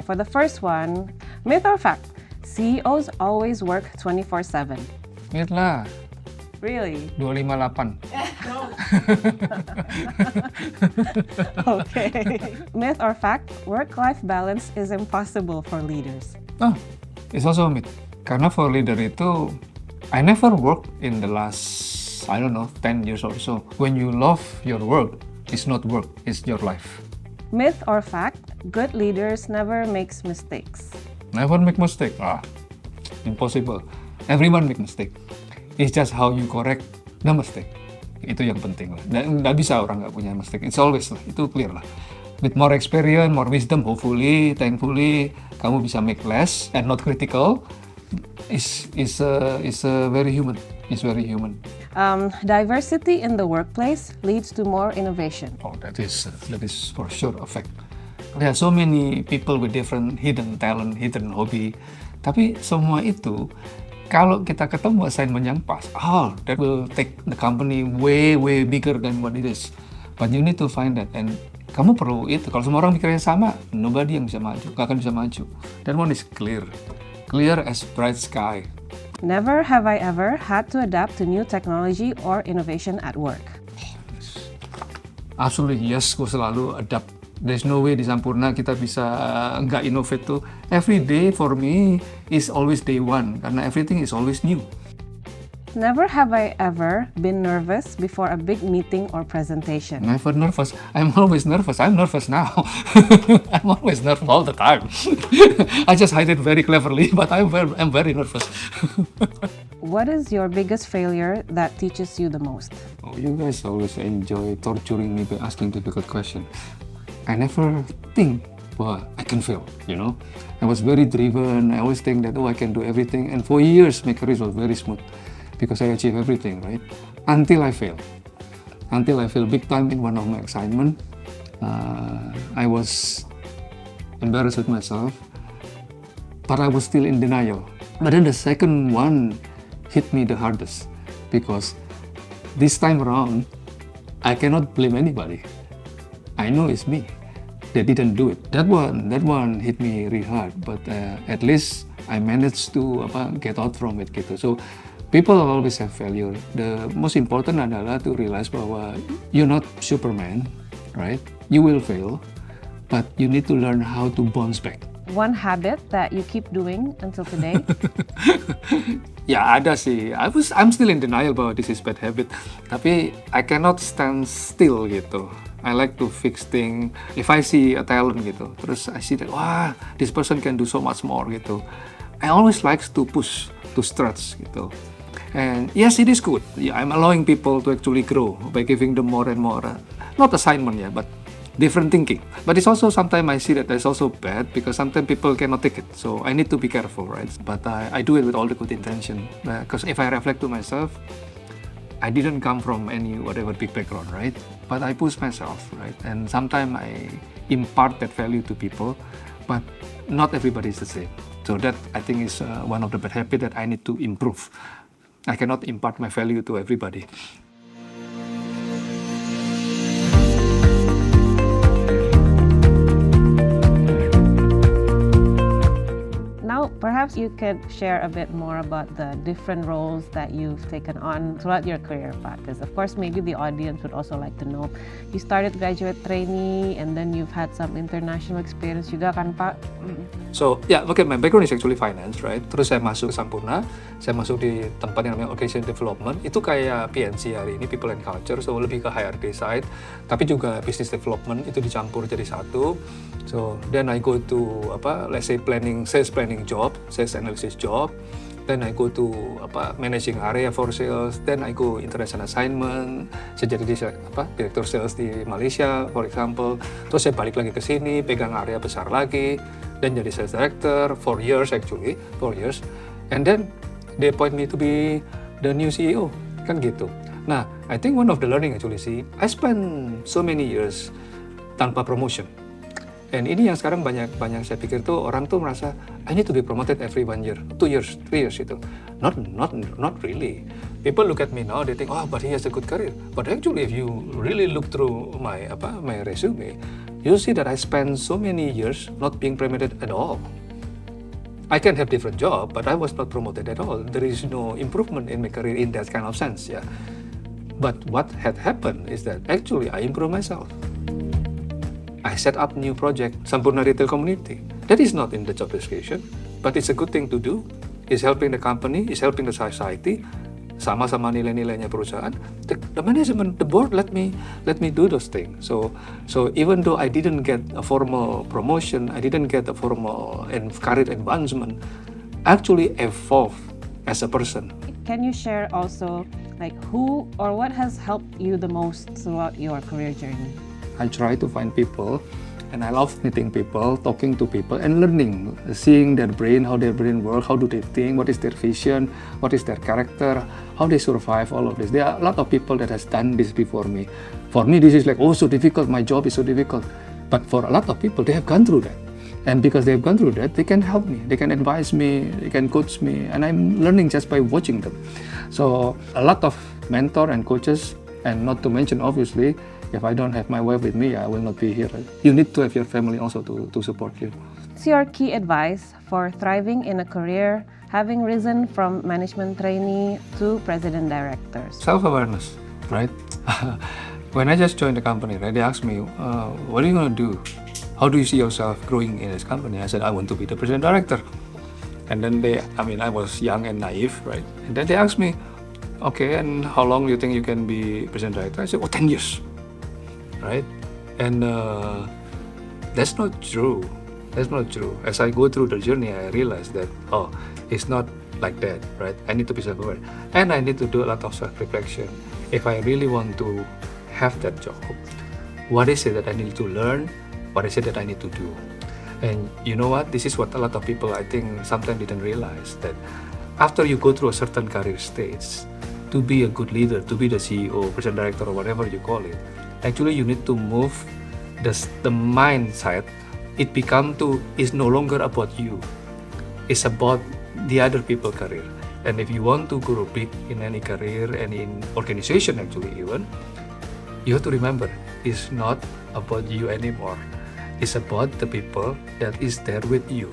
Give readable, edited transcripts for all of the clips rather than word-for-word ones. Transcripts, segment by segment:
So for the first one, myth or fact? CEOs always work 24/7. Myth lah, Really? 258. Okay. Myth or fact? Work-life balance is impossible for leaders. Oh, it's also a myth. Karena for leader itu, I never worked in the last, 10 years or so. When you love your work, it's not work, it's your life. Myth or fact? Good leaders never makes mistakes. Never make mistake. Impossible. Everyone make mistake. It's just how you correct the mistake. Itu yang penting lah. Dan nggak bisa orang nggak punya mistake. It's always lah. Itu clear lah. With more experience, more wisdom, hopefully, thankfully, kamu bisa make less and not critical. Is very human. It's very human. Diversity in the workplace leads to more innovation. Oh, that is for sure a fact. There are so many people with different hidden talent, hidden hobby. Tapi semua itu, kalau kita ketemu assignment yang pas, that will take the company way bigger than what it is. But you need to find that, and kamu perlu itu. Kalau semua orang mikirnya sama, nobody yang bisa maju, gak akan bisa maju. That one is clear as bright sky. Never have I ever had to adapt to new technology or innovation at work. Absolutely yes, gue selalu adapt. There's no way di Sampoerna kita bisa nggak innovate tuh. Every day for me is always day one, karena everything is always new. Never have I ever been nervous before a big meeting or presentation. Never nervous. I'm always nervous. I'm nervous now. I'm always nervous all the time. I just hide it very cleverly, but I'm very nervous. What is your biggest failure that teaches you the most? Oh, you guys always enjoy torturing me by asking difficult questions. I never think, I can fail, I was very driven. I always think that, I can do everything. And for years, my career was very smooth because I achieved everything, right? Until I fail. Until I fail big time in one of my assignments. I was embarrassed with myself, but I was still in denial. But then the second one hit me the hardest because this time around, I cannot blame anybody. I know it's me. They didn't do it. That one hit me really hard, but at least I managed to get out from it gitu. So people always have failure. The most important adalah to realize bahwa you're not Superman, right? You will fail, but you need to learn how to bounce back. One habit that you keep doing until today? Ya ada sih. I'm still in denial bahwa this is bad habit. Tapi I cannot stand still gitu. I like to fix things. If I see a talent gitu, terus I see that this person can do so much more gitu. I always like to push, to stretch gitu. And yes, it is good. Yeah, I'm allowing people to actually grow by giving them more and more. Not assignment but different thinking. But it's also sometimes I see that it's also bad because sometimes people cannot take it. So I need to be careful, right? But I do it with all the good intention. Because if I reflect to myself, I didn't come from any whatever big background, right? But I push myself, right? And sometimes I impart that value to people, but not everybody is the same. So that I think is one of the bad habits that I need to improve. I cannot impart my value to everybody. Perhaps you could share a bit more about the different roles that you've taken on throughout your career, Pak. Because of course, maybe the audience would also like to know. You started graduate trainee, and then you've had some international experience juga kan, Pak? So, my background is actually finance, right? Terus saya masuk ke Sampoerna, saya masuk di tempat yang namanya Organization Development. Itu kayak PNC hari ini, People and Culture, so lebih ke HRD side. Tapi juga Business Development, itu dicampur jadi satu. So, then I go to, let's say sales planning job, sales analysis job. Then I go to managing area for sales. Then I go international assignment. Saya jadi direktur sales di Malaysia, for example. Terus saya balik lagi ke sini, pegang area besar lagi. Dan jadi sales director, 4 years. And then they appoint me to be the new CEO, kan gitu. Nah, I think one of the learning actually I spent so many years tanpa promotion. And ini yang sekarang banyak saya pikir tuh orang tuh merasa I need to be promoted every 1 year, 2 years, 3 years itu. Not really. People look at me now, they think, but he has a good career. But actually, if you really look through my resume, you'll see that I spent so many years not being promoted at all. I can have different job, but I was not promoted at all. There is no improvement in my career in that kind of sense, yeah. But what had happened is that actually I improved myself. I set up new project, Sampoerna Retail Community. That is not in the job description, but it's a good thing to do. It's helping the company, it's helping the society, sama-sama nilai-nilainya perusahaan. The management, the board let me do those things. So even though I didn't get a formal promotion, I didn't get a formal career advancement, actually evolved as a person. Can you share also like who or what has helped you the most throughout your career journey? I try to find people, and I love meeting people, talking to people, and learning, seeing their brain, how their brain works, how do they think, what is their vision, what is their character, how they survive all of this. There are a lot of people that has done this before me. For me, this is like, oh, so difficult, my job is so difficult. But for a lot of people, they have gone through that. And because they've gone through that, they can help me, they can advise me, they can coach me, and I'm learning just by watching them. So a lot of mentor and coaches, and not to mention, obviously, if I don't have my wife with me, I will not be here. You need to have your family also to support you. What's your key advice for thriving in a career, having risen from management trainee to president directors? Self-awareness, right? When I just joined the company, right, they asked me, what are you going to do? How do you see yourself growing in this company? I said, I want to be the president director. And then I was young and naive, right? And then they asked me, okay, and how long do you think you can be president director? I said, 10 years. Right? And that's not true. That's not true. As I go through the journey, I realized that, it's not like that, right? I need to be self-aware. And I need to do a lot of self-reflection. If I really want to have that job, what is it that I need to learn? What is it that I need to do? And you know what? This is what a lot of people, I think, sometimes didn't realize, that after you go through a certain career stage, to be a good leader, to be the CEO, president director, or whatever you call it, actually you need to move the mindset. It is no longer about you. It's about the other people's career. And if you want to grow big in any career and in organization, actually even, you have to remember, it's not about you anymore. It's about the people that is there with you.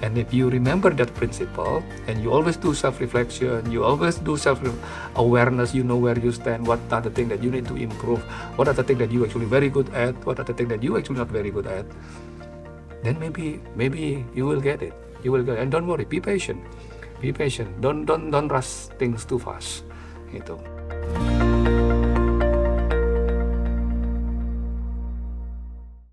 And if you remember that principle, and you always do self-reflection, you always do self-awareness, you know where you stand, what are the things that you need to improve, what are the things that you actually very good at, what are the things that you actually not very good at, then maybe you will get it. You will get it. And don't worry, be patient. Be patient. Don't rush things too fast. Gitu.